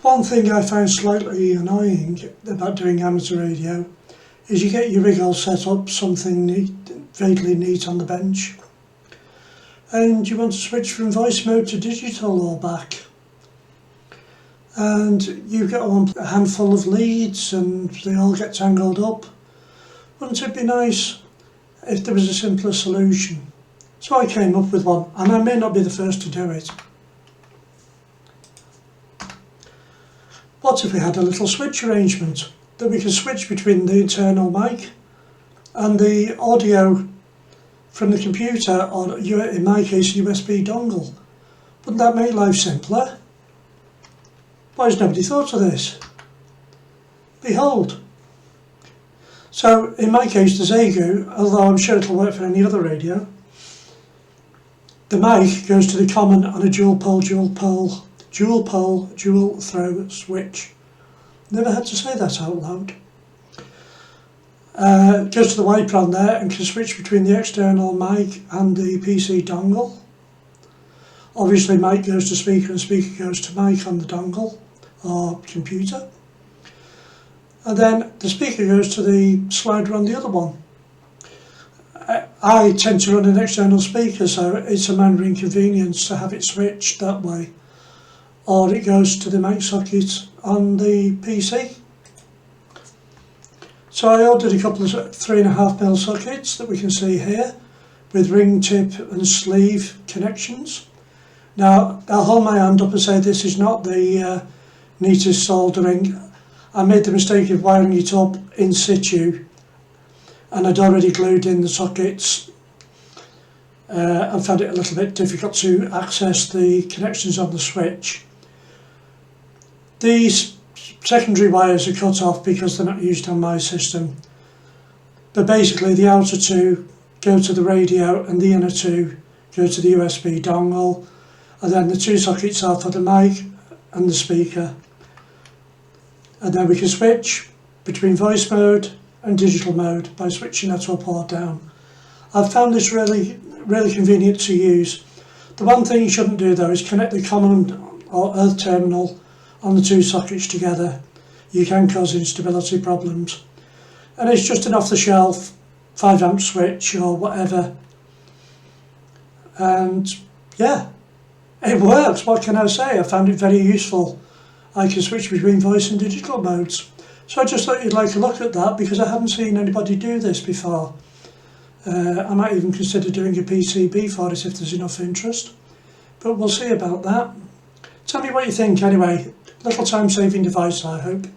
One thing I find slightly annoying about doing amateur radio is you get your rig all set up, something neat, vaguely neat on the bench, and you want to switch from voice mode to digital or back. And you've got a handful of leads and they all get tangled up. Wouldn't it be nice if there was a simpler solution? So I came up with one, and I may not be the first to do it. What if we had a little switch arrangement that we could switch between the internal mic and the audio from the computer, or in my case, a USB dongle? Wouldn't that make life simpler? Why has nobody thought of this? Behold. So in my case, the Zegu, although I'm sure it'll work for any other radio, the mic goes to the common on a dual throw switch. Never had to say that out loud. Goes to the wiper on there and can switch between the external mic and the PC dongle. Obviously mic goes to speaker and speaker goes to mic on the dongle or computer. And then the speaker goes to the slider on the other one. I tend to run an external speaker, so it's a minor inconvenience to have it switched that way. Or it goes to the mic socket on the PC. So I ordered a couple of 3.5mm sockets that we can see here with ring tip and sleeve connections. Now I'll hold my hand up and say this is not the neatest soldering. I made the mistake of wiring it up in situ, and I'd already glued in the sockets. I found it a little bit difficult to access the connections on the switch. These secondary wires are cut off because they're not used on my system, but basically the outer two go to the radio and the inner two go to the USB dongle, and then the two sockets are for the mic and the speaker. And then we can switch between voice mode and digital mode by switching that up or down. I've found this really convenient to use. The one thing you shouldn't do though is connect the common or earth terminal on the two sockets together. You can cause instability problems. And it's just an off-the-shelf 5 amp switch or whatever. And yeah, it works. What can I say? I found it very useful. I can switch between voice and digital modes. So I just thought you'd like a look at that because I haven't seen anybody do this before. I might even consider doing a PCB for it if there's enough interest. But we'll see about that. Tell me what you think anyway. Little time saving device, I hope.